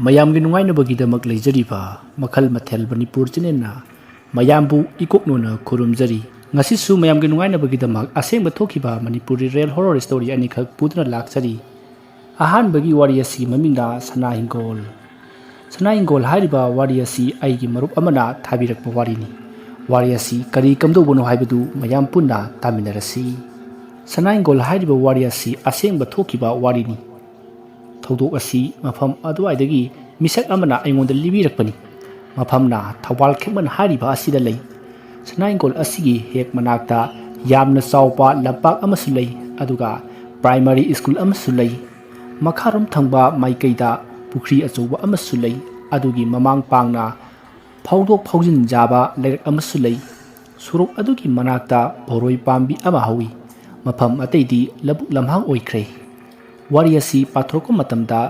ꯃꯌꯥꯝꯒꯤ ꯅꯨꯡꯉꯥꯏꯅꯕꯒꯤꯗꯃꯛ ꯂꯩꯖꯔꯤꯕ ꯃꯈꯜ ꯃꯊꯦꯜ ꯃꯅꯤꯄꯨꯔ ꯆꯦꯅꯦꯜꯅ ꯃꯌꯥꯝꯕꯨ ꯏꯀꯣꯛꯅꯣꯅ ꯈꯨꯔꯨꯝꯖꯔꯤ ꯉꯁꯤꯁꯨ ꯃꯌꯥꯝꯒꯤ ꯅꯨꯡꯉꯥꯏꯅꯕꯒꯤꯗꯃꯛ ꯑꯁꯦꯡꯕ ꯊꯣꯛꯈꯤꯕ ꯃꯅꯤꯄꯨꯔꯤ ꯔꯤꯌꯦꯜ ꯍꯣꯔꯔ ꯁ꯭ꯇꯣꯔꯤ ꯑꯅꯤꯈꯛ ꯄꯨꯗꯨꯅ ꯂꯥꯛꯆꯔꯤ ꯑꯍꯥꯟꯕꯒꯤ ꯋꯥꯔꯤ ꯑꯁꯤꯒꯤ ꯃꯃꯤꯡꯅ ꯁꯅꯥꯍꯤꯡꯒꯣꯜ ꯁꯅꯥꯍꯤꯡꯒꯣꯜ ꯍꯥꯏꯔꯤꯕ ꯋꯥꯔꯤ ꯑꯁꯤ ꯑꯩꯒꯤ ꯃꯔꯨꯞ ꯑꯃꯅ ꯊꯥꯕꯤꯔꯛꯄ ꯋꯥꯔꯤꯅꯤ ꯋꯥꯔꯤ ꯑꯁꯤ ꯀꯔꯤ ꯀꯝꯗꯧꯕꯅꯣ ꯍꯥꯏꯕꯗꯨ ꯃꯌꯥꯝ ꯄꯨꯟꯅ ꯇꯥꯃꯤꯟꯅꯔꯁꯤ ꯁꯅꯥꯍꯤꯡꯒꯣꯜ ꯍꯥꯏꯔꯤꯕ ꯋꯥꯔꯤ ꯑꯁꯤ ꯑꯁꯦꯡꯕ ꯊꯣꯛꯈꯤꯕ ꯋꯥꯔꯤꯅꯤ ꯊꯧꯗꯣꯛ ꯑꯁꯤ ꯃꯐꯝ ꯑꯗꯨꯋꯥꯏꯗꯒꯤ ꯃꯤꯁꯛ ꯑꯃꯅ ꯑꯩꯉꯣꯟꯗ ꯂꯤꯕꯤꯔꯛꯄꯅꯤ ꯃꯐꯝꯅ ꯊꯧꯕꯥꯜ ꯈꯦꯛꯃꯟ ꯍꯥꯏꯔꯤꯕ ꯑꯁꯤꯗ ꯂꯩ ꯁꯅꯥꯍꯤꯡꯒꯣꯜ ꯑꯁꯤꯒꯤ ꯍꯦꯛ ꯃꯅꯥꯛꯇ ꯌꯥꯝꯅ ꯆꯥꯎꯕ ꯂꯝꯄꯥꯛ ꯑꯃꯁꯨ ꯂꯩ ꯑꯗꯨꯒ ꯄ꯭ꯔꯥꯏꯃꯥꯔꯤ ꯁ꯭ꯀꯨꯜ ꯑꯃꯁꯨ ꯂꯩ ꯃꯈꯥꯔꯣꯝ ꯊꯪꯕ ꯃꯥꯏꯀꯩꯗ ꯄꯨꯈ꯭ꯔꯤ ꯑꯆꯧꯕ ꯑꯃꯁꯨ ꯂꯩ ꯑꯗꯨꯒꯤ ꯃꯃꯥꯡ ꯄꯥꯡꯅ ꯐꯥꯎꯗꯣꯛ ꯐꯥꯎꯖꯤꯟ ꯌꯥꯕ ꯂꯩꯔꯛ ꯑꯃꯁꯨ ꯂꯩ ꯁꯣꯔꯣꯛ ꯑꯗꯨꯒꯤ ꯃꯅꯥꯛꯇ ꯕꯣꯔꯣꯏ ꯄꯥꯝꯕꯤ ꯑꯃ ꯍꯧꯏ ꯃꯐꯝ ꯑꯇꯩꯗꯤ ꯂꯧꯕꯨꯛ ꯂꯝꯍꯥꯡ ꯑꯣꯏꯈ꯭ꯔꯦ ꯋꯥꯔꯤ ꯑꯁꯤ ꯄꯥꯊꯣꯔꯛꯄ ꯃꯇꯝꯗ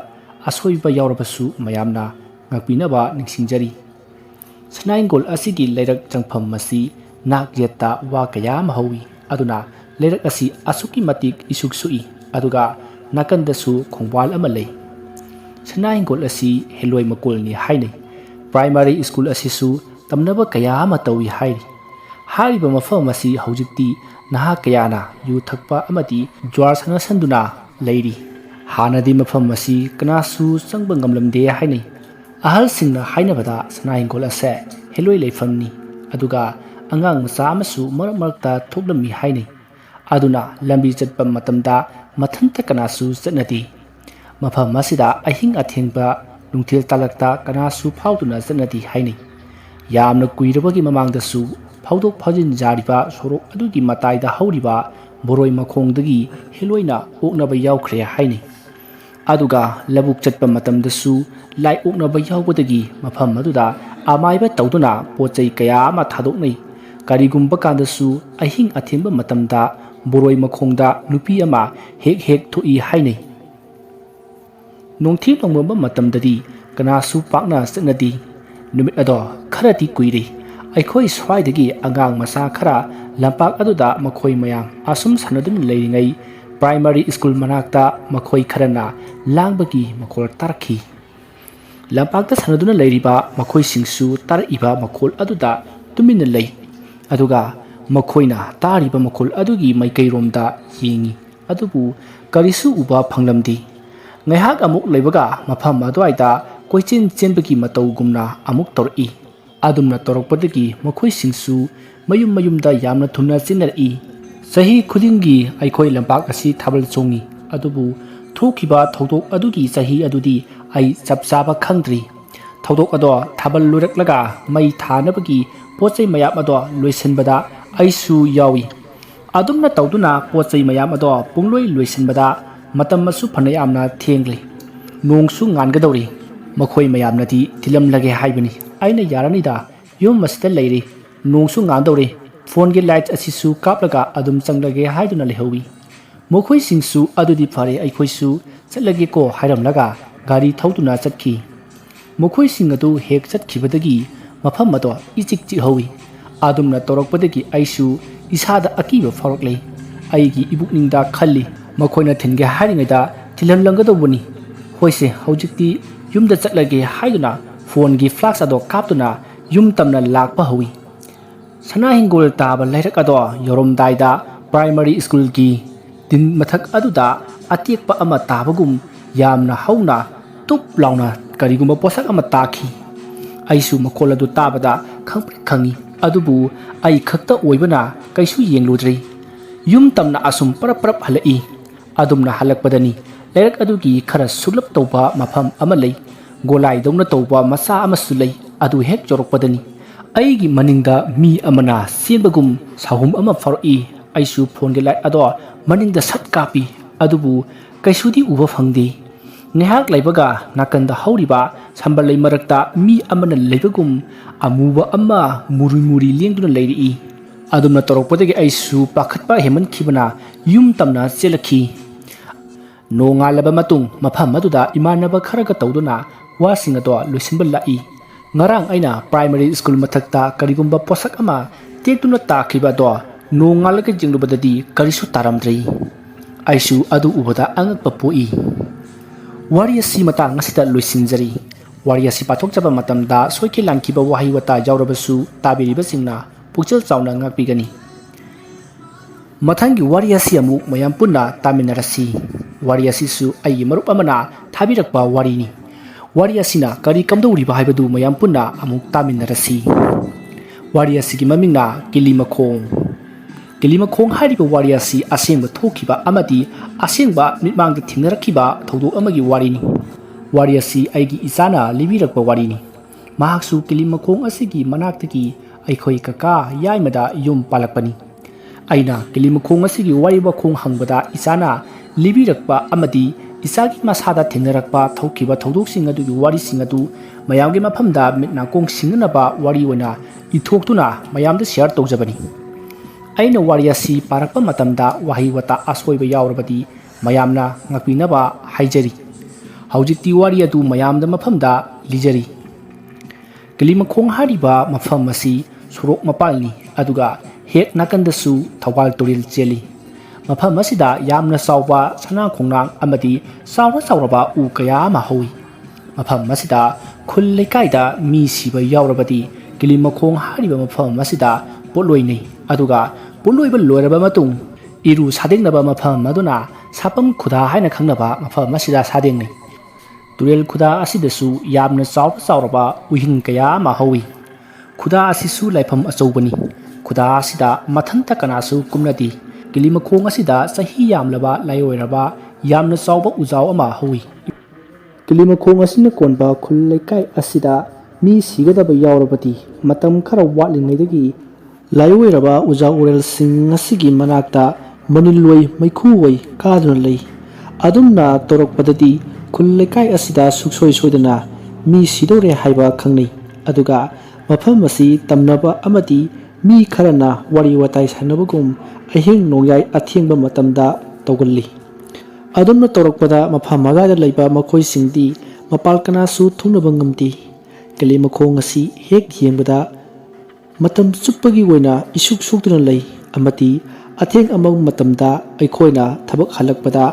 ꯑꯁꯣꯏꯕ ꯌꯥꯎꯔꯕꯁꯨ ꯃꯌꯥꯝꯅ ꯉꯥꯛꯄꯤꯅꯕ ꯅꯤꯡꯁꯤꯡꯖꯔꯤ ꯁꯅꯥꯍꯤꯡꯒꯣꯜ ꯑꯁꯤꯒꯤ ꯂꯩꯔꯛ ꯆꯪꯐꯝ ꯑꯁꯤ ꯅꯥꯛ ꯌꯦꯠꯇ ꯋꯥ ꯀꯌꯥ ꯑꯃ ꯍꯧꯏ ꯑꯗꯨꯅ ꯂꯩꯔꯛ ꯑꯁꯤ ꯑꯁꯨꯛꯀꯤ ꯃꯇꯤꯛ ꯏꯁꯨꯛ ꯁꯨꯛꯏ ꯑꯗꯨꯒ ꯅꯥꯀꯟꯗꯁꯨ ꯈꯣꯡꯕꯥꯜ ꯑꯃ ꯂꯩ ꯁꯅꯥꯍꯤꯡꯒꯣꯜ ꯑꯁꯤ ꯍꯦꯂꯣꯏ ꯃꯀꯣꯜꯅꯤ ꯍꯥꯏꯅꯩ ꯄ꯭ꯔꯥꯏꯃꯥꯔꯤ ꯁ꯭ꯀꯨꯜ ꯑꯁꯤꯁꯨ ꯇꯝꯅꯕ ꯀꯌా ꯑꯃ ꯇꯧꯏ ꯍꯥꯏꯔꯤ ꯍꯥꯏꯔꯤꯕ ꯃꯐꯝ ꯑꯁꯤ ꯍꯧꯖꯤꯛꯇꯤ ꯅꯍꯥ ꯀꯌꯥꯅ ꯌꯨ ꯊꯛꯄ ꯑꯃꯗꯤ ꯖ꯭ꯋꯥꯔ ꯁꯥꯟꯅꯁꯟꯗꯨꯅ ꯂꯩꯔꯤ ꯍꯥꯟꯅꯗꯤ ꯃꯐꯝ ꯑꯁꯤ ꯀꯅꯥꯁꯨ ꯆꯪꯕ ꯉꯝꯂꯝꯗꯦ ꯍꯥꯏꯅꯩ ꯑꯍꯜꯁꯤꯡꯅ ꯍꯥꯏꯅꯕꯗ ꯁꯅꯥꯍꯤꯡꯒꯣꯜ ꯑꯁꯦ ꯍꯦꯂꯣꯏ ꯂꯩꯐꯝꯅꯤ ꯑꯗꯨꯒ ꯑꯉꯥꯡ ꯃꯆꯥ ꯑꯃꯁꯨ ꯃꯔꯛ ꯃꯔꯛꯇ ꯊꯣꯛꯂꯝꯃꯤ ꯍꯥꯏꯅꯩ ꯑꯗꯨꯅ ꯂꯝꯕꯤ ꯆꯠꯄ ꯃꯇꯝꯗ ꯃꯊꯟꯇ ꯀꯅꯥꯁꯨ ꯆꯠꯅꯗꯦ ꯃꯐꯝ ꯑꯁꯤꯗ ꯑꯍꯤꯡ ꯑꯊꯦꯡꯕ ꯅꯨꯡꯊꯤꯜ ꯇꯥꯂꯛꯇ ꯀꯅꯥꯁꯨ ꯐꯥꯎꯗꯨꯅ ꯆꯠꯅꯗꯦ ꯍꯥꯏꯅꯩ ꯌꯥꯝꯅ ꯀꯨꯏꯔꯕꯒꯤ ꯃꯃꯥꯡꯗꯁꯨ ꯐꯥꯎꯗꯣꯛ ꯐꯥꯎꯖꯤꯟ ꯌꯥꯔꯤꯕ ꯁꯣꯔꯣꯛ ꯑꯗꯨꯒꯤ ꯃꯇꯥꯏꯗ ꯍꯧꯔꯤꯕ ꯕꯣꯔꯣꯏ ꯃꯈꯣꯡꯗꯒꯤ ꯍꯦꯂꯣꯏꯅ ꯑꯣꯛꯅꯕ ꯌꯥꯎꯈ꯭ꯔꯦ ꯍꯥꯏꯅꯩ ꯑꯗꯨꯒ ꯂꯧꯕꯨꯛ ꯆꯠꯄ ꯃꯇꯝꯗꯁꯨ ꯂꯥꯏ ꯑꯣꯛꯅꯕ ꯌꯥꯎꯕꯗꯒꯤ ꯃꯐꯝ ꯑꯗꯨꯗ ꯑꯃꯥꯏꯕ ꯇꯧꯗꯨꯅ ꯄꯣꯠ ꯆꯩ ꯀꯌꯥ ꯑꯃ ꯊꯥꯗꯣꯛꯅꯩ ꯀꯔꯤꯒꯨꯝꯕ ꯀꯥꯟꯗꯁꯨ ꯑꯍꯤꯡ ꯑꯊꯦꯡꯕ ꯃꯇꯝꯗ ꯕꯣꯔꯣꯏ ꯃꯈꯣꯡꯗ ꯅꯨꯄꯤ ꯑꯃ ꯍꯦꯛ ꯍꯦꯛ ꯊꯣꯛꯏ ꯍꯥꯏꯅꯩ ꯅꯣꯡꯊꯤ ꯅꯣꯡꯃꯝꯕ ꯃꯇꯝꯗꯗꯤ ꯀꯅꯥꯁꯨ ꯄꯥꯛꯅ ꯆꯠꯅꯗꯦ ꯅꯨꯃꯤꯠ ꯑꯗꯣ ꯈꯔꯗꯤ ꯀꯨꯏꯔꯦ ꯑꯩꯈꯣꯏ ꯁ꯭ꯋꯥꯏꯗꯒꯤ ꯑꯉꯥꯡ ꯃꯆꯥ ꯈꯔ ꯂꯝꯄꯥꯛ ꯑꯗꯨꯗ ꯃꯈꯣꯏ ꯃꯌꯥꯝ ꯑꯁꯨꯝ ꯁꯥꯟꯅꯗꯨꯅ ꯂꯩꯔꯤꯉꯩ ꯄ꯭ꯔꯥꯏꯃꯥꯔꯤ ꯁ꯭ꯀꯨꯜ ꯃꯅꯥꯛꯇ ꯃꯈꯣꯏ ꯈꯔꯅ ꯂꯥꯡꯕꯒꯤ ꯃꯈꯣꯜ ꯇꯥꯔꯛꯈꯤ ꯂꯝꯄꯥꯛꯇ ꯁꯥꯟꯅꯗꯨꯅ ꯂꯩꯔꯤꯕ ꯃꯈꯣꯏꯁꯤꯡꯁꯨ ꯇꯥꯔꯛꯏꯕ ꯃꯈꯣꯜ ꯑꯗꯨꯗ ꯇꯨꯃꯤꯟꯅ ꯂꯩ ꯑꯗꯨꯒ ꯃꯈꯣꯏꯅ ꯇꯥꯔꯤꯕ ꯃꯈꯣꯜ ꯑꯗꯨꯒꯤ ꯃꯥꯏꯀꯩꯔꯣꯝꯗ ꯌꯦꯡꯉꯤ ꯑꯗꯨꯕꯨ ꯀꯔꯤꯁꯨ ꯎꯕ ꯐꯪꯂꯝꯗꯦ ꯉꯥꯏꯍꯥꯛ ꯑꯃꯨꯛ ꯂꯩꯕꯒ ꯃꯐꯝ ꯑꯗꯨꯋꯥꯏꯗ ꯀꯣꯏꯆꯦꯟ ꯆꯦꯟꯕꯒꯤ ꯃꯇꯧꯒꯨꯝꯅ ꯑꯃꯨꯛ ꯇꯧꯔꯛꯏ ꯑꯗꯨꯝꯅ ꯇꯧꯔꯛꯄꯗꯒꯤ ꯃꯈꯣꯏꯁꯤꯡꯁꯨ ꯃꯌꯨꯝ ꯃꯌꯨꯝꯗ ꯌꯥꯝꯅ ꯊꯨꯅ ꯆꯦꯟꯅꯔꯛꯏ ꯆꯍꯤ ꯈꯨꯗꯤꯡꯒꯤ ꯑꯩꯈꯣꯏ ꯂꯝꯄꯥꯛ ꯑꯁꯤ ꯊꯥꯕꯜ ꯆꯣꯡꯉꯤ ꯑꯗꯨꯕꯨ ꯊꯣꯛꯈꯤꯕ ꯊꯧꯗꯣꯛ ꯑꯗꯨꯒꯤ ꯆꯍꯤ ꯑꯗꯨꯗꯤ ꯑꯩ ꯆꯞ ꯆꯥꯕ ꯈꯪꯗ꯭ꯔꯤ ꯊꯧꯗꯣꯛ ꯑꯗꯣ ꯊꯥꯕꯜ ꯂꯣꯏꯔꯛꯂꯒ ꯃꯩ ꯊꯥꯅꯕꯒꯤ ꯄꯣꯠ ꯆꯩ ꯃꯌꯥꯝ ꯑꯗꯣ ꯂꯣꯏꯁꯤꯟꯕꯗ ꯑꯩꯁꯨ ꯌꯥꯎꯏ ꯑꯗꯨꯝꯅ ꯇꯧꯗꯨꯅ ꯄꯣꯠ ꯆꯩ ꯃꯌꯥꯝ ꯑꯗꯣ ꯄꯨꯡꯂꯣꯏ ꯂꯣꯏꯁꯤꯟꯕꯗ ꯃꯇꯝꯁꯨ ꯐꯅꯌꯥꯝꯅ ꯊꯦꯡꯂꯦ ꯅꯣꯡꯁꯨ ꯉꯥꯟꯒꯗꯧꯔꯤ ꯃꯈꯣꯏ ꯃꯌꯥꯝꯅꯗꯤ ꯊꯤꯜꯂꯝꯂꯒꯦ ꯍꯥꯏꯕꯅꯤ ꯑꯩꯅ ꯌꯥꯔꯅꯤꯗ ꯌꯨꯝ ꯑꯁꯤꯗ ꯂꯩꯔꯤ ꯅꯣꯡꯁꯨ ꯉꯥꯟꯗꯧꯔꯦ ꯐꯣꯟꯒꯤ ꯂꯥꯏꯠ ꯑꯁꯤꯁꯨ ꯀꯥꯞꯂꯒ ꯑꯗꯨꯝ ꯆꯪꯂꯒꯦ ꯍꯥꯏꯗꯨꯅ ꯂꯩꯍꯧꯏ ꯃꯈꯣꯏꯁꯤꯡꯁꯨ ꯑꯗꯨꯗꯤ ꯐꯔꯦ ꯑꯩꯈꯣꯏꯁꯨ ꯆꯠꯂꯒꯦꯀꯣ ꯍꯥꯏꯔꯝꯂꯒ ꯒꯥꯔꯤ ꯊꯧꯗꯨꯅ ꯆꯠꯈꯤ ꯃꯈꯣꯏꯁꯤꯡ ꯑꯗꯨ ꯍꯦꯛ ꯆꯠꯈꯤꯕꯗꯒꯤ ꯃꯐꯝ ꯑꯗꯣ ꯏꯆꯤꯛ ꯆꯤꯛꯍꯧꯏ ꯑꯗꯨꯝꯅ ꯇꯧꯔꯛꯄꯗꯒꯤ ꯑꯩꯁꯨ ꯏꯁꯥꯗ ꯑꯀꯤꯕ ꯐꯥꯎꯔꯛꯂꯦ ꯑꯩꯒꯤ ꯏꯕꯨꯛꯅꯤꯡꯗ ꯈꯜꯂꯤ ꯃꯈꯣꯏꯅ ꯊꯤꯟꯒꯦ ꯍꯥꯏꯔꯤꯉꯩꯗ ꯊꯤꯜꯍꯜꯂꯝꯒꯗꯧꯕꯅꯤ ꯍꯣꯏꯁꯦ ꯍꯧꯖꯤꯛꯇꯤ ꯌꯨꯝꯗ ꯆꯠꯂꯒꯦ ꯍꯥꯏꯗꯨꯅ ꯐꯣꯟꯒꯤ ꯐ꯭ꯂꯥꯛꯁ ꯑꯗꯣ ꯀꯥꯞꯇꯨꯅ ꯌꯨꯝ ꯇꯝꯅ ꯂꯥꯛꯄ ꯍꯧꯏ ꯁꯅꯥꯍꯤꯡꯒꯣꯜ ꯇꯥꯕ ꯂꯩꯔꯛ ꯑꯗꯣ ꯌꯧꯔꯝꯗꯥꯏꯗ ꯄ꯭ꯔꯥꯏꯃꯥꯔꯤ ꯁ꯭ꯀꯨꯜꯒꯤ ꯇꯤꯟ ꯃꯊꯛ ꯑꯗꯨꯗ ꯑꯇꯦꯛꯄ ꯑꯃ ꯇꯥꯕꯒꯨꯝ ꯌꯥꯝꯅ ꯍꯧꯅ ꯇꯨꯞ ꯂꯥꯎꯅ ꯀꯔꯤꯒꯨꯝꯕ ꯄꯣꯠꯁꯛ ꯑꯃ ꯇꯥꯈꯤ ꯑꯩꯁꯨ ꯃꯈꯣꯜ ꯑꯗꯨ ꯇꯥꯕꯗ ꯈꯪꯄ꯭ꯔꯦꯛ ꯈꯪꯏ ꯑꯗꯨꯕꯨ ꯑꯩ ꯈꯛꯇ ꯑꯣꯏꯕꯅ ꯀꯩꯁꯨ ꯌꯦꯡꯂꯨꯗ꯭ꯔꯤ ꯌꯨꯝ ꯇꯝꯅ ꯑꯁꯨꯝ ꯄꯔꯞ ꯄꯔꯞ ꯍꯜꯂꯛꯏ ꯑꯗꯨꯝꯅ ꯍꯜꯂꯛꯄꯗꯅꯤ ꯂꯩꯔꯛ ꯑꯗꯨꯒꯤ ꯈꯔ ꯁꯨꯛꯂꯞ ꯇꯧꯕ ꯃꯐꯝ ꯑꯃ ꯂꯩ ꯒꯣꯂꯥꯏꯗꯧꯅ ꯇꯧꯕ ꯃꯆꯥ ꯑꯃꯁꯨ ꯂꯩ ꯑꯗꯨ ꯍꯦꯛ ꯌꯧꯔꯛꯄꯗꯅꯤ ꯑꯩꯒꯤ ꯃꯅꯤꯡꯗ ꯃꯤ ꯑꯃꯅ ꯆꯦꯟꯕꯒꯨꯝ ꯁꯥꯍꯨꯝ ꯑꯃ ꯐꯥꯎꯔꯛꯏ ꯑꯩꯁꯨ ꯐꯣꯟꯒꯤ ꯂꯥꯏꯠ ꯑꯗꯣ ꯃꯅꯤꯡꯗ ꯁꯠ ꯀꯥꯞꯄꯤ ꯑꯗꯨꯕు ꯀꯩꯁꯨꯗꯤ ꯎꯕ ꯐꯪꯗꯦ ꯉꯥꯏꯍꯥꯛ ꯂꯩꯕꯒ ꯅꯥꯀꯟꯗ ꯍꯧꯔꯤꯕ ꯁꯝꯕꯜꯂꯩ ꯃꯔꯛꯇ ꯃꯤ ꯑꯃꯅ ꯂꯩꯕꯒꯨꯝ ꯑꯃꯨꯕ ꯑꯃ ꯃꯨꯔꯤ ꯃꯨꯔꯤ ꯂꯦꯡꯗꯨꯅ ꯂꯩꯔꯛꯏ ꯑꯗꯨꯝꯅ ꯇꯧꯔꯛꯄꯗꯒꯤ ꯑꯩꯁꯨ ꯄꯥꯈꯠꯄ ꯍꯦꯟꯃꯟꯈꯤꯕꯅ ꯌꯨꯝ ꯇꯝꯅ ꯆꯦꯜꯂꯛꯈꯤ ꯅꯣꯡꯉꯥꯜꯂꯕ ꯃꯇꯨꯡ ꯃꯐꯝ ꯑꯗꯨꯗ ꯏꯃꯥꯟꯅꯕ ꯈꯔꯒ ꯇꯧꯗꯨꯅ ꯋꯥꯁꯤꯡ ꯑꯗꯣ ꯂꯣꯏꯁꯤꯟꯕ ꯂꯥꯛꯏ ꯉꯔꯥꯡ ꯑꯩꯅ ꯄ꯭ꯔꯥꯏꯃꯥꯔꯤ ꯁ꯭ꯀꯨꯜ ꯃꯊꯛꯇ ꯀꯔꯤꯒꯨꯝꯕ ꯄꯣꯠꯁꯛ ꯑꯃ ꯇꯦꯛꯇꯨꯅ ꯇꯥꯈꯤꯕ ꯑꯗꯣ ꯅꯣꯡꯉꯥꯜꯂꯒ ꯌꯦꯡꯂꯨꯕꯗꯗꯤ ꯀꯔꯤꯁꯨ ꯇꯥꯔꯝꯗ꯭ꯔꯤ ꯑꯩꯁꯨ ꯑꯗꯨ ꯎꯕꯗ ꯑꯉꯛꯄ ꯄꯣꯛꯏ ꯋꯥꯔꯤ ꯑꯁꯤ ꯃꯇꯥꯡ ꯑꯁꯤꯗ ꯂꯣꯏꯁꯤꯟꯖꯔꯤ Wari asi pathokjaba matamda soiki lankiba wahi wata yaurabasu tabiribasingna pukchel chauna ngakpigani. Mathangi wari asi amuk mayam punna taminarasi. Wari asisu ai marup amana thabirakpa warini. Wari asina kari kamdawriba haibadu mayam punna amuk taminarasi. Wari asigi mamingna Kilimakhong. Kilimakhong hariba wari asi asengba thokiba amadi asengba mitmangda thingnarakhiba thodok amagi warini. Wari asi aigi isana libirakpa warini. Mahaksu Kilimakhong asigi manaktaki aikhoi kaka yaimada yum palakpani. Aina Kilimakhong asigi wari wakhong hangbada isana libirakpa amadi isagi masada thingnarakpa thokiba thodoksinga du wari singadu mayamge maphamda mitnakong singnaba wari oina ithokhtuna mayamda share tawjabani. Aina wari asi parakpa matamda wahi wata asoiba yaurabadi mayamna ngakpinaba haijari. Haujikti wari adu mayamda maphamda lijari. Kilimakhong hariba mafam asi sorok mapalni aduga hek nakandasu Thawal Turil cheli. Mafam asida yamna sauba sana khongnang amadi sauraba u kaya ama howi. Mafam asida khul lekaida mi siba yaurabadi Kilimakhong hariba mafam asida potloinei aduga potloiba loiraba matung iru sadengnaba mafam maduna sapam khuda haina khangnaba mafam asida sadengnei. Turel khuda asidasu yamna sauraba uhin kaya ama howi. Khuda asisu laifam achobani. Khuda asida mathanta kanasu kumnadi. Kilimakhong asida sahi yamlaba layoiraba yamna sauba ujau ama howi. Kilimakhong asina konba khul lekai asida mi sigadaba yaurabadi matam khara watlingaidagi layoiraba ujau urel sing asigi manakta maniloi maikhuwai kaduna lei. Adumna torokpadadi khul lekai asida suksoi soidana mi sidore haiba khangnei. Aduga mafam asi tamnaba amadi mi kharana wari watai sanabagum ahing nongyai athengba matamda tawgalli. Adumna torokpada mafam magada leiba makhoi singdi mapal kanasu thungnaba ngamti. Kilimakhong asi hek yengbada matam chupagi oina isuk suktuna lei amati atheng amang matamda aikhoina thabak halakpada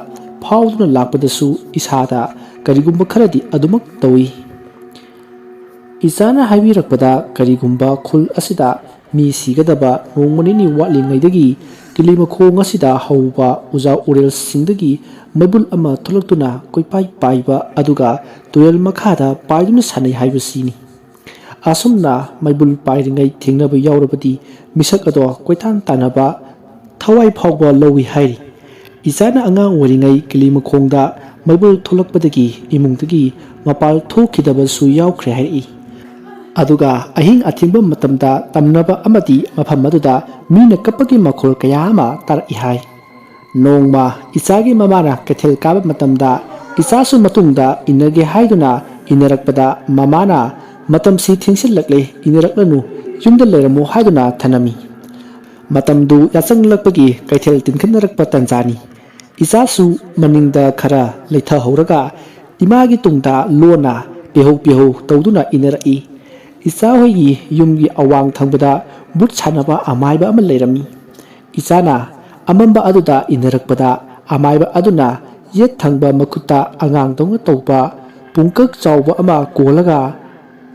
phauduna lakpadasu isada karigumba kharadi adumak tawi. Isana haibirakpada karigumba khul asida mi sigadaba nongmanini watlingaidagi Kilimakhong asida hauba uja urel singdagi maibul ama tholaktuna koipai paiba aduga turel makhada paiduna sanai haibasini. Asumna maibul pairingai thingnaba yaurabadi misak ado koitan tanaba thawai phawba lowi hairi. Isana angang waringai Kilimakhongda maibul tholakpadagi imungdagi mapal thokhidaba su yaukre hairi. Aduga ahing athingba matamda tamnaba amadi mafam aduda mina kapagi makhol kaya ama tar ihai. Nongma isagi mamana kethel kaba matamda isasu matungda inage haiduna inarakpada mamana matam si thingsilakle inaraklanu yumda leiramu haiduna thanami. Matamdu yachanglakkpagi kaithel tinkhannarakpa tanjani. Isasu maningda khara leitha horaga imagi tungda lona peho tawduna inarai. Isa hoyi yumgi awang thangbada but sanaba amaiba ama leirami. Isana amamba aduda inarakpada amaiba aduna yet thangba makuta angang donga tawba pungkak chawba ama kolaga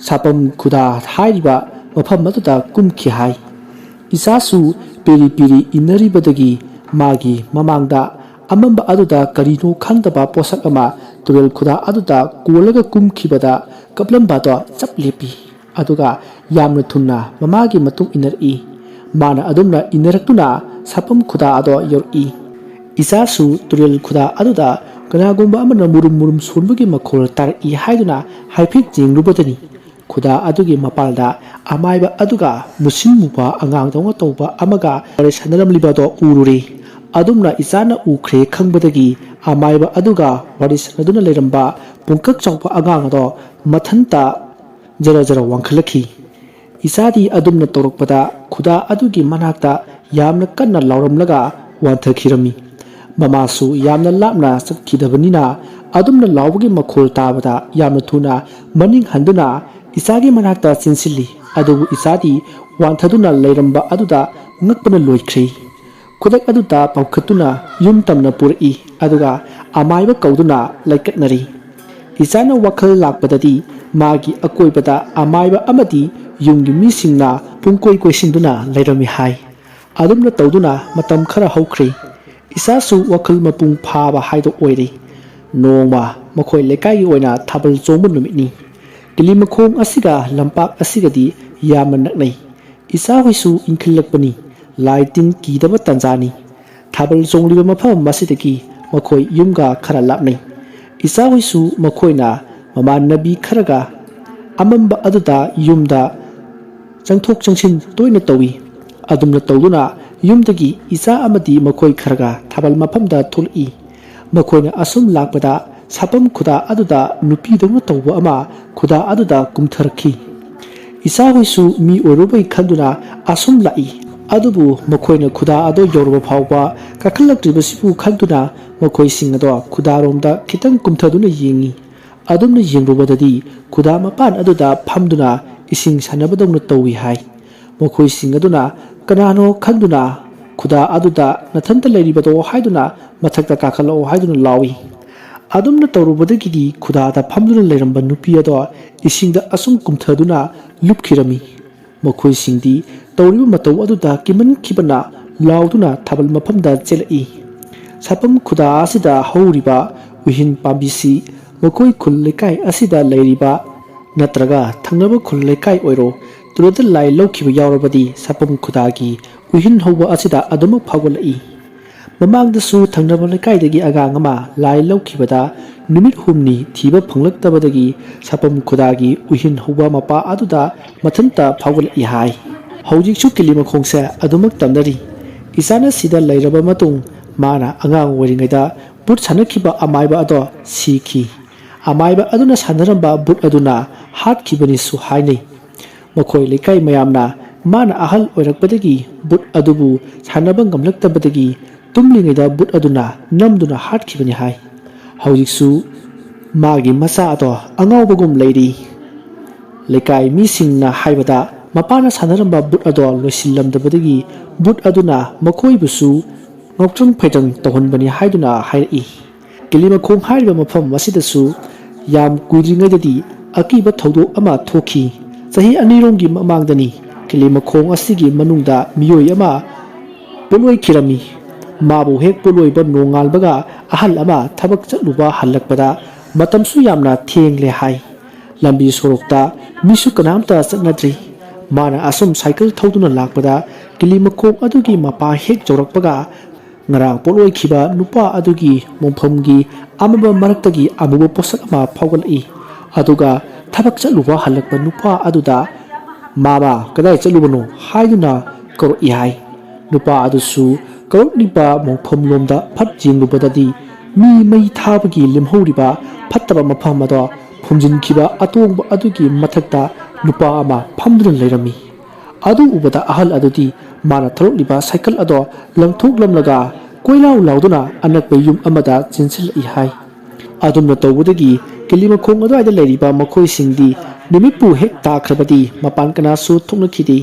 sapam khuda hairiba mafam aduda kumki hai. Isasu peri inaribadagi magi mamangda amamba aduda karino khangdaba posak ama turel khuda aduda kolaga kumkhibada kaplambado chaplepi. Aduga yamna thunna mamagi matung inari mana adumna inarakuna sapam khuda ado yori. Isasu turel khuda aduda kanagumba amana murum sonbagi makhol tar I haiduna haifik jingrubadani. Khuda adugi mapalda amaiba aduga musimmuba angang donga tawba amaga sandaramlibado ururi. Adumna isana ukre khangbadagi amaiba aduga warisanaduna leiramba pungkak chawpa angang ado mathanta jara wangkhalaki. Isadi adumna torokpada khuda adugi manakta yamna kanna lauramlaga wanthakirami. Mamasu yamna lapna sakhidabanina adumna lawbagi makhol tabada yamna thuna maning handuna isagi manakta sinsili adubu isadi wanthaduna leiramba aduda ngakpana loikhre. Khudak aduda paukhatuna yum tamna puri aduga amaiba kauduna laikatnari. Isana wakhal lakpadadi ꯃꯥꯒꯤ ꯑꯀꯣꯏꯕꯗ ꯑꯃꯥꯏꯕ ꯑꯃꯗꯤ ꯌꯨꯝꯒꯤ ꯃꯤꯁꯤꯡꯅ ꯄꯨꯡꯀꯣꯏ ꯀꯣꯏꯁꯤꯟꯗꯨꯅ ꯂꯩꯔꯝꯃꯤ ꯍꯥꯏ꯫ ꯑꯗꯨꯝꯅ ꯇꯧꯗꯨꯅ ꯃꯇꯝ ꯈꯔ ꯍꯧꯈ꯭ꯔꯦ꯫ ꯏꯆꯥꯁꯨ ꯋꯥꯈꯜ ꯃꯄꯨꯡ ꯐꯥꯕ ꯍꯥꯏꯗꯣ ꯑꯣꯏꯔꯦ꯫ ꯅꯣꯡꯃ ꯃꯈꯣꯏ ꯂꯩꯀꯥꯏꯒꯤ ꯑꯣꯏꯅ ꯊꯥꯕꯜ ꯆꯣꯡꯕ ꯅꯨꯃꯤꯠꯅꯤ꯫ ꯀꯤꯂꯤꯃꯈꯣꯡ ꯑꯁꯤꯒ ꯂꯝꯄꯥꯛ ꯑꯁꯤꯒꯗꯤ ꯌꯥꯝꯅ ꯅꯛꯅꯩ꯫ ꯏꯆꯥꯍꯣꯏꯁꯨ ꯏꯟꯈꯠꯂꯛꯄꯅꯤ, ꯂꯥꯏ ꯇꯤꯟ ꯀꯤꯗꯕ ꯇꯥꯟꯖꯥꯅꯤ꯫ ꯊꯥꯕꯜ ꯆꯣꯡꯂꯤꯕ ꯃꯐꯝ ꯑꯁꯤꯗꯒꯤ ꯃꯈꯣꯏ ꯌꯨꯝꯒ ꯈꯔ ꯂꯥꯞꯅꯩ꯫ ꯏꯆꯥꯍꯣꯏꯁꯨ ꯃꯈꯣꯏꯅ ꯃꯃꯥꯟꯅꯕꯤ ꯈꯔꯒ ꯑꯃꯝꯕ ꯑꯗꯨꯗ ꯌꯨꯝꯗ ꯆꯪꯊꯣꯛ ꯆꯪꯁꯤꯟ ꯇꯣꯏꯅ ꯇꯧꯏ꯫ ꯑꯗꯨꯝꯅ ꯇꯧꯗꯨꯅ ꯌꯨꯝꯗꯒꯤ ꯏꯆꯥ ꯑꯃꯗꯤ ꯃꯈꯣꯏ ꯈꯔꯒ ꯊꯥꯕꯜ ꯃꯐꯝꯗ ꯊꯣꯛꯂꯛꯏ꯫ ꯃꯈꯣꯏꯅ ꯑꯁꯨꯝ ꯂꯥꯛꯄꯗ ꯁꯥꯐꯝ ꯈꯨꯗꯥ ꯑꯗꯨꯗ ꯅꯨꯄꯤꯗꯧꯅ ꯇꯧꯕ ꯑꯃ ꯈꯨꯗꯥ ꯑꯗꯨꯗ ꯀꯨꯝꯊꯔꯛꯈꯤ꯫ ꯏꯆꯥꯍꯣꯏꯁꯨ ꯃꯤ ꯑꯣꯏꯔꯨꯕꯩ ꯈꯟꯗꯨꯅ ꯑꯁꯨꯝ ꯂꯥꯛꯏ꯫ ꯑꯗꯨꯕꯨ ꯃꯈꯣꯏꯅ ꯈꯨꯗꯥ ꯑꯗꯨ ꯌꯧꯔꯕ ꯐꯥꯎꯕ ꯀꯥꯈꯠꯂꯛꯇ꯭ꯔꯤꯕꯁꯤꯕꯨ ꯈꯟꯗꯨꯅ ꯃꯈꯣꯏꯁꯤꯡ ꯑꯗꯣ ꯈꯨꯗꯥꯔꯣꯝꯗ ꯈꯤꯇꯪ ꯀꯨꯝꯊꯗꯨꯅ ꯌꯦꯡꯉꯤ꯫ ꯑꯗꯨꯝꯅ ꯌꯦꯡꯂꯨꯕꯗꯗꯤ ꯈꯨꯗꯥ ꯃꯄꯥꯟ ꯑꯗꯨꯗ ꯐꯝꯗꯨꯅ ꯏꯁꯤꯡ ꯁꯥꯟꯅꯕꯗꯧꯅ ꯇꯧꯏ ꯍꯥꯏ꯫ ꯃꯈꯣꯏꯁꯤꯡ ꯑꯗꯨꯅ ꯀꯅꯥꯅꯣ ꯈꯟꯗꯨꯅ ꯈꯨꯗꯥ ꯑꯗꯨꯗ ꯅꯊꯟꯇ ꯂꯩꯔꯤꯕꯗꯣ ꯍꯥꯏꯗꯨꯅ ꯃꯊꯛꯇ ꯀꯥꯈꯠꯂꯛꯑꯣ ꯍꯥꯏꯗꯨꯅ ꯂꯥꯎꯏ꯫ ꯑꯗꯨꯝꯅ ꯇꯧꯔꯨꯕꯗꯒꯤꯗꯤ ꯈꯨꯗꯥꯗ ꯐꯝꯗꯨꯅ ꯂꯩꯔꯝꯕ ꯅꯨꯄꯤ ꯑꯗꯣ ꯏꯁꯤꯡꯗ ꯑꯁꯨꯝ ꯀꯨꯝꯊꯗꯨꯅ ꯂꯨꯞꯈꯤꯔꯝꯃꯤ꯫ ꯃꯈꯣꯏꯁꯤꯡꯗꯤ ꯇꯧꯔꯤꯕ ꯃꯇꯧ ꯑꯗꯨꯗ ꯀꯤꯃꯟꯈꯤꯕꯅ ꯂꯥꯎꯗꯨꯅ ꯊꯥꯕꯜ ꯃꯐꯝꯗ ꯆꯦꯜꯂꯛꯏ꯫ ꯁꯥꯐꯝ ꯈꯨꯗꯥ ꯑꯁꯤꯗ ꯍꯧꯔꯤꯕ ꯎꯍꯤꯟ ꯄꯥꯝꯕꯤꯁꯤ ꯃꯈꯣꯏ ꯈꯨꯜ ꯂꯩꯀꯥꯏ ꯑꯁꯤꯗ ꯂꯩꯔꯤꯕ ꯅꯠꯇ꯭ꯔꯒ ꯊꯪꯅꯕ ꯈꯨꯜ ꯂꯩꯀꯥꯏ ꯑꯣꯏꯔꯣ ꯇꯨꯔꯦꯜꯗ ꯂꯥꯏ ꯂꯧꯈꯤꯕ ꯌꯥꯎꯔꯕꯗꯤ ꯁꯥꯐꯝ ꯈꯨꯗꯥꯒꯤ ꯎꯍꯤꯟ ꯍꯧꯕ ꯑꯁꯤꯗ ꯑꯗꯨꯃꯛ ꯐꯥꯎꯒꯠꯂꯛꯏ꯫ ꯃꯃꯥꯡꯗꯁꯨ ꯊꯪꯅꯕ ꯂꯩꯀꯥꯏꯗꯒꯤ ꯑꯉꯥꯡ ꯑꯃ ꯂꯥꯏ ꯂꯧꯈꯤꯕꯗ ꯅꯨꯃꯤꯠ ꯍꯨꯝꯅꯤ ꯊꯤꯕ ꯐꯪꯂꯛꯇꯕꯗꯒꯤ ꯁꯥꯐꯝ ꯈꯨꯗꯥꯒꯤ ꯎꯍꯤꯟ ꯍꯧꯕ ꯃꯄꯥ ꯑꯗꯨꯗ ꯃꯊꯟꯇ ꯐꯥꯎꯒꯠꯂꯛꯏ ꯍꯥꯏ꯫ ꯍꯧꯖꯤꯛꯁꯨ ꯀꯤꯂꯤꯃꯈꯣꯡꯁꯦ ꯑꯗꯨꯃꯛ ꯇꯝꯅꯔꯤ꯫ ꯏꯆꯥꯅ ꯁꯤꯗ ꯂꯩꯔꯕ ꯃꯇꯨꯡ ꯃꯥꯅ ꯑꯉꯥꯡ ꯑꯣꯏꯔꯤꯉꯩꯗ ꯕꯨꯠ ꯁꯥꯟꯅꯈꯤꯕ ꯑꯃꯥꯏꯕ ꯑꯗꯣ ꯁꯤꯈꯤ꯫ ꯑꯃꯥꯏꯕ ꯑꯗꯨꯅ ꯁꯥꯟꯅꯔꯝꯕ ꯕꯨꯠ ꯑꯗꯨꯅ ꯍꯥꯠꯈꯤꯕꯅꯤꯁꯨ ꯍꯥꯏꯅꯩ꯫ ꯃꯈꯣꯏ ꯂꯩꯀꯥꯏ ꯃꯌꯥꯝꯅ ꯃꯥꯅ ꯑꯍꯜ ꯑꯣꯏꯔꯛꯄꯗꯒꯤ ꯕꯨꯠ ꯑꯗꯨꯕꯨ ꯁꯥꯟꯅꯕ ꯉꯝꯂꯛꯇꯕꯗꯒꯤ ꯇꯨꯝꯂꯤꯉꯩꯗ ꯕꯨꯠ ꯑꯗꯨꯅ ꯅꯝꯗꯨꯅ ꯍꯥꯠꯈꯤꯕꯅꯤ ꯍꯥꯏ꯫ ꯍꯧꯖꯤꯛꯁꯨ ꯃꯥꯒꯤ ꯃꯆꯥ ꯑꯗꯣ ꯑꯉꯥꯎꯕꯒꯨꯝ ꯂꯩꯔꯤ꯫ ꯂꯩꯀꯥꯏ ꯃꯤꯁꯤꯡꯅ ꯍꯥꯏꯕꯗ ꯃꯄꯥꯅ ꯁꯥꯟꯅꯔꯝꯕ ꯕꯨꯠ ꯑꯗꯣ ꯂꯣꯏꯁꯤꯜꯂꯝꯗꯕꯗꯒꯤ ꯕꯨꯠ ꯑꯗꯨꯅ ꯃꯈꯣꯏꯕꯨꯁꯨ ꯉꯥꯎꯇ꯭ꯔꯪ ꯐꯩꯇꯪ ꯇꯧꯍꯟꯕꯅꯤ ꯍꯥꯏꯗꯨꯅ ꯍꯥꯏꯔꯛꯏ꯫ ꯀꯤꯂꯤꯃꯈꯣꯡ ꯍꯥꯏꯔꯤꯕ ꯃꯐꯝ ꯑꯁꯤꯗꯁꯨ ꯌꯥꯝ ꯀꯨꯏꯗ꯭ꯔꯤꯉꯩꯗꯗꯤ ꯑꯀꯤꯕ ꯊꯧꯗꯣꯛ ꯑꯃ ꯊꯣꯛꯈꯤ꯫ ꯆꯍꯤ 2ꯔꯣꯝꯒꯤ ꯃꯃꯥꯡꯗꯅꯤ꯫ ꯀꯤꯂꯤꯃꯈꯣꯡ ꯑꯁꯤꯒꯤ ꯃꯅꯨꯡꯗ ꯃꯤꯑꯣꯏ ꯑꯃ ꯄꯣꯠꯂꯣꯏꯈꯤꯔꯝꯃꯤ꯫ ꯃꯥꯕꯨ ꯍꯦꯛ ꯄꯣꯠꯂꯣꯏꯕ ꯅꯣꯡꯉꯥꯟꯕꯒ ꯑꯍꯜ ꯑꯃ ꯊꯕꯛ ꯆꯠꯂꯨꯕ ꯍꯜꯂꯛꯄꯗ ꯃꯇꯝꯁꯨ ꯌꯥꯝꯅ ꯊꯦꯡꯂꯦ ꯍꯥꯏ꯫ ꯂꯝꯕꯤ ꯁꯣꯔꯣꯛꯇ ꯃꯤꯁꯨ ꯀꯅꯥꯝꯇ ꯆꯠꯅꯗ꯭ꯔꯤ꯫ ꯃꯥꯅ ꯑꯁꯨꯝ ꯁꯥꯏꯀꯜ ꯊꯧꯗꯨꯅ ꯂꯥꯛꯄꯗ ꯀꯤꯂꯤꯃꯈꯣꯡ ꯑꯗꯨꯒꯤ ꯃꯄꯥ ꯍꯦꯛ ꯌꯧꯔꯛꯄꯒ ꯉꯔꯥꯡ ꯄꯣꯠꯂꯣꯏꯈꯤꯕ ꯅꯨꯄꯥ ꯑꯗꯨꯒꯤ ꯃꯣꯡꯐꯝꯒꯤ ꯑꯃꯝꯕ ꯃꯔꯛꯇꯒꯤ ꯑꯃꯨꯕ ꯄꯣꯠꯁꯛ ꯑꯃ ꯐꯥꯎꯒꯠꯂꯛꯏ꯫ ꯑꯗꯨꯒ ꯊꯕꯛ ꯆꯠꯂꯨꯕ ꯍꯜꯂꯛꯄ ꯅꯨꯄꯥ ꯑꯗꯨꯗ "ꯃꯥꯃꯥ ꯀꯗꯥꯏ ꯆꯠꯂꯨꯕꯅꯣ?" ꯍꯥꯏꯗꯨꯅ ꯀꯧꯔꯛꯏ ꯍꯥꯏ꯫ ꯅꯨꯄꯥ ꯑꯗꯨꯁꯨ ꯀꯧꯔꯛꯂꯤꯕ ꯃꯣꯡꯐꯝꯂꯣꯝꯗ ꯐꯠ ꯌꯦꯡꯂꯨꯕꯗꯗꯤ ꯃꯤ ꯃꯩ ꯊꯥꯕꯒꯤ ꯂꯦꯝꯍꯧꯔꯤꯕ ꯐꯠꯇꯕ ꯃꯐꯝ ꯑꯗꯣ ꯐꯨꯝꯖꯤꯟꯈꯤꯕ ꯑꯇꯣꯡꯕ ꯑꯗꯨꯒꯤ ꯃꯊꯛꯇ ꯅꯨꯄꯥ ꯑꯃ ꯐꯝꯗꯨꯅ ꯂꯩꯔꯝꯃꯤ꯫ ꯑꯗꯨ ꯎꯕꯗ ꯑꯍꯜ ꯑꯗꯨꯗꯤ ꯃꯥꯅ ꯊꯧꯔꯛꯂꯤꯕ ꯁꯥꯏꯀꯜ ꯑꯗꯣ ꯂꯪꯊꯣꯛꯂꯝꯂꯒ ꯀꯣꯏꯂꯥꯎ ꯂꯥꯎꯗꯨꯅ ꯑꯅꯛꯄ ꯌꯨꯝ ꯑꯃꯗ ꯆꯦꯟꯁꯤꯜꯂꯛꯏ ꯍꯥꯏ꯫ ꯑꯗꯨꯝꯅ ꯇꯧꯕꯗꯒꯤ ꯀꯤꯂꯤꯃꯈꯣꯡ ꯑꯗꯨꯋꯥꯏꯗ ꯂꯩꯔꯤꯕ ꯃꯈꯣꯏꯁꯤꯡꯗꯤ ꯅꯨꯃꯤꯠꯄꯨ ꯍꯦꯛ ꯇꯥꯈ꯭ꯔꯕꯗꯤ ꯃꯄꯥꯟ ꯀꯅꯥꯁꯨ ꯊꯣꯛꯅꯈꯤꯗꯦ꯫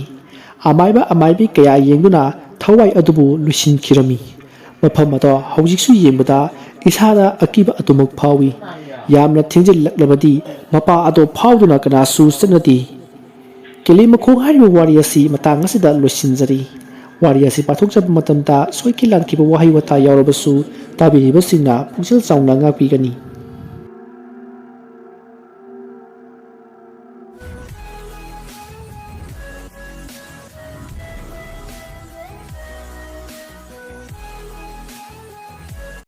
ꯑꯃꯥꯏꯕ ꯑꯃꯥꯏꯕꯤ ꯀꯌా ꯌꯦꯡꯗꯨꯅ ꯊꯋꯥꯏ ꯑꯗꯨꯕꯨ ꯂꯣꯏꯁꯤꯟꯈꯤꯔꯝꯃꯤ꯫ ꯃꯐꯝ ꯑꯗꯣ ꯍꯧꯖꯤꯛꯁꯨ ꯌꯦꯡꯕꯗ ꯏꯁꯥꯗ ꯑꯀꯤꯕ ꯑꯗꯨꯃꯛ ꯐꯥꯎꯏ꯫ ꯌꯥꯝꯅ ꯊꯦꯡꯖꯤꯜꯂꯛꯂꯕꯗꯤ ꯃꯄꯥ ꯑꯗꯣ ꯐꯥꯎꯗꯨꯅ ꯀꯅꯥꯁꯨ ꯆꯠꯅꯗꯦ꯫ ꯀꯤꯂꯤꯃꯈꯣꯡ ꯍꯥꯏꯔꯤꯕ ꯋꯥꯔꯤ ꯑꯁꯤ ꯃꯇꯥꯡ ꯑꯁꯤꯗ ꯂꯣꯏꯁꯤꯟꯖꯔꯤ꯫ ꯋꯥꯔꯤ ꯑꯁꯤ ꯄꯥꯊꯣꯛꯆꯕ ꯃꯇꯝꯗ ꯁꯣꯏꯈꯤ ꯂꯥꯟꯈꯤꯕ ꯋꯥꯍꯩ ꯋꯥꯇꯥ ꯌꯥꯎꯔꯕꯁꯨ ꯇꯥꯕꯤꯔꯤꯕꯁꯤꯡꯅ ꯄꯨꯛꯆꯦꯜ ꯆꯥꯎꯅ ꯉꯥꯛꯄꯤꯒꯅꯤ꯫